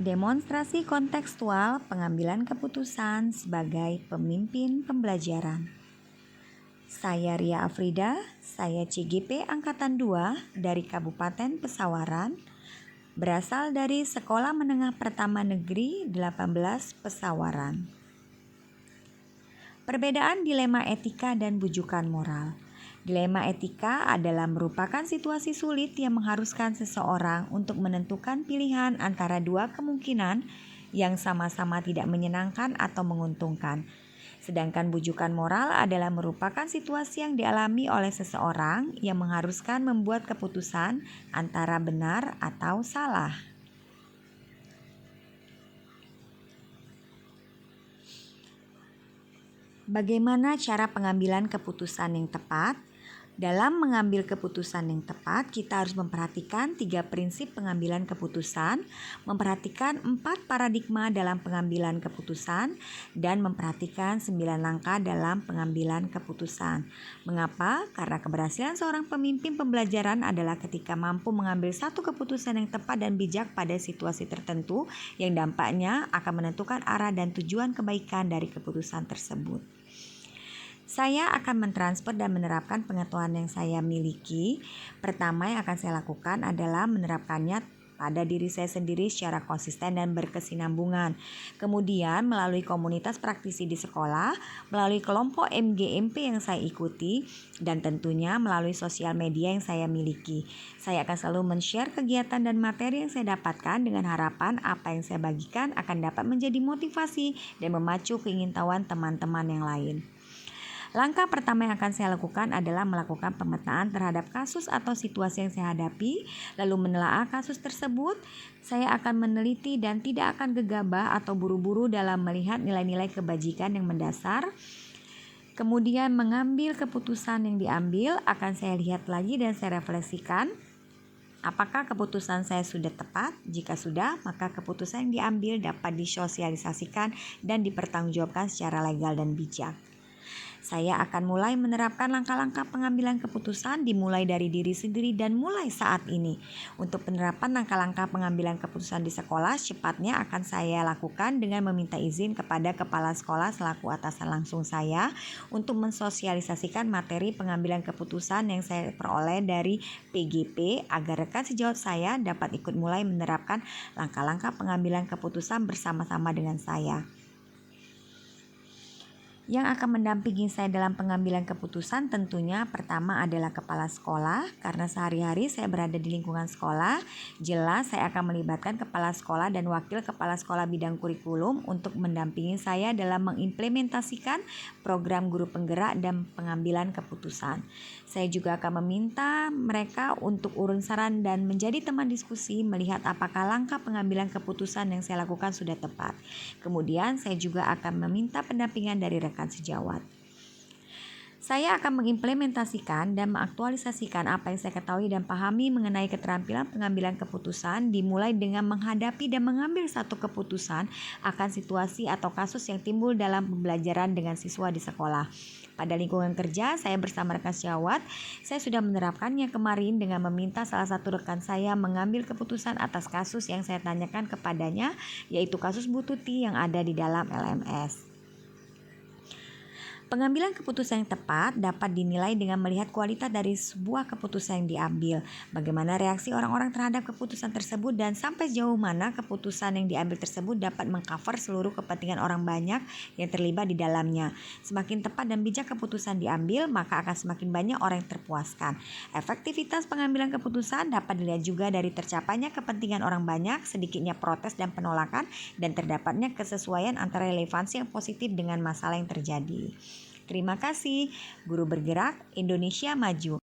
Demonstrasi kontekstual pengambilan keputusan sebagai pemimpin pembelajaran. Saya Ria Afrida, saya CGP Angkatan 2 dari Kabupaten Pesawaran, berasal dari Sekolah Menengah Pertama Negeri 18 Pesawaran. Perbedaan dilema etika dan bujukan moral. Dilema etika adalah merupakan situasi sulit yang mengharuskan seseorang untuk menentukan pilihan antara dua kemungkinan yang sama-sama tidak menyenangkan atau menguntungkan. Sedangkan bujukan moral adalah merupakan situasi yang dialami oleh seseorang yang mengharuskan membuat keputusan antara benar atau salah. Bagaimana cara pengambilan keputusan yang tepat? Dalam mengambil keputusan yang tepat, kita harus memperhatikan 3 prinsip pengambilan keputusan, memperhatikan 4 paradigma dalam pengambilan keputusan, dan memperhatikan 9 langkah dalam pengambilan keputusan. Mengapa? Karena keberhasilan seorang pemimpin pembelajaran adalah ketika mampu mengambil satu keputusan yang tepat dan bijak pada situasi tertentu yang dampaknya akan menentukan arah dan tujuan kebaikan dari keputusan tersebut. Saya akan mentransfer dan menerapkan pengetahuan yang saya miliki. Pertama yang akan saya lakukan adalah menerapkannya pada diri saya sendiri secara konsisten dan berkesinambungan. Kemudian melalui komunitas praktisi di sekolah, melalui kelompok MGMP yang saya ikuti, dan tentunya melalui sosial media yang saya miliki. Saya akan selalu men-share kegiatan dan materi yang saya dapatkan dengan harapan apa yang saya bagikan akan dapat menjadi motivasi dan memacu keingintahuan teman-teman yang lain. Langkah pertama yang akan saya lakukan adalah melakukan pemetaan terhadap kasus atau situasi yang saya hadapi, lalu menelaah kasus tersebut. Saya akan meneliti dan tidak akan gegabah atau buru-buru dalam melihat nilai-nilai kebajikan yang mendasar. Kemudian mengambil keputusan yang diambil akan saya lihat lagi dan saya refleksikan. Apakah keputusan saya sudah tepat? Jika sudah, maka keputusan yang diambil dapat disosialisasikan dan dipertanggungjawabkan secara legal dan bijak. Saya akan mulai menerapkan langkah-langkah pengambilan keputusan dimulai dari diri sendiri dan mulai saat ini. Untuk penerapan langkah-langkah pengambilan keputusan di sekolah secepatnya akan saya lakukan dengan meminta izin kepada kepala sekolah selaku atasan langsung saya untuk mensosialisasikan materi pengambilan keputusan yang saya peroleh dari PGP agar rekan sejawat saya dapat ikut mulai menerapkan langkah-langkah pengambilan keputusan bersama-sama dengan saya. Yang akan mendampingi saya dalam pengambilan keputusan tentunya pertama adalah kepala sekolah, karena sehari-hari saya berada di lingkungan sekolah. Jelas saya akan melibatkan kepala sekolah dan wakil kepala sekolah bidang kurikulum untuk mendampingi saya dalam mengimplementasikan program guru penggerak dan pengambilan keputusan. Saya juga akan meminta mereka untuk urun saran dan menjadi teman diskusi melihat apakah langkah pengambilan keputusan yang saya lakukan sudah tepat. Kemudian saya juga akan meminta pendampingan dari rekan sejawat. Saya akan mengimplementasikan dan mengaktualisasikan apa yang saya ketahui dan pahami mengenai keterampilan pengambilan keputusan, dimulai dengan menghadapi dan mengambil satu keputusan akan situasi atau kasus yang timbul dalam pembelajaran dengan siswa di sekolah. Pada lingkungan kerja, saya bersama rekan sejawat, saya sudah menerapkannya kemarin dengan meminta salah satu rekan saya mengambil keputusan atas kasus yang saya tanyakan kepadanya, yaitu kasus Bu Tuti yang ada di dalam LMS. Pengambilan keputusan yang tepat dapat dinilai dengan melihat kualitas dari sebuah keputusan yang diambil, bagaimana reaksi orang-orang terhadap keputusan tersebut, dan sampai sejauh mana keputusan yang diambil tersebut dapat mengcover seluruh kepentingan orang banyak yang terlibat di dalamnya. Semakin tepat dan bijak keputusan diambil, maka akan semakin banyak orang yang terpuaskan. Efektivitas pengambilan keputusan dapat dilihat juga dari tercapainya kepentingan orang banyak, sedikitnya protes dan penolakan, dan terdapatnya kesesuaian antara relevansi yang positif dengan masalah yang terjadi. Terima kasih. Guru Bergerak Indonesia Maju.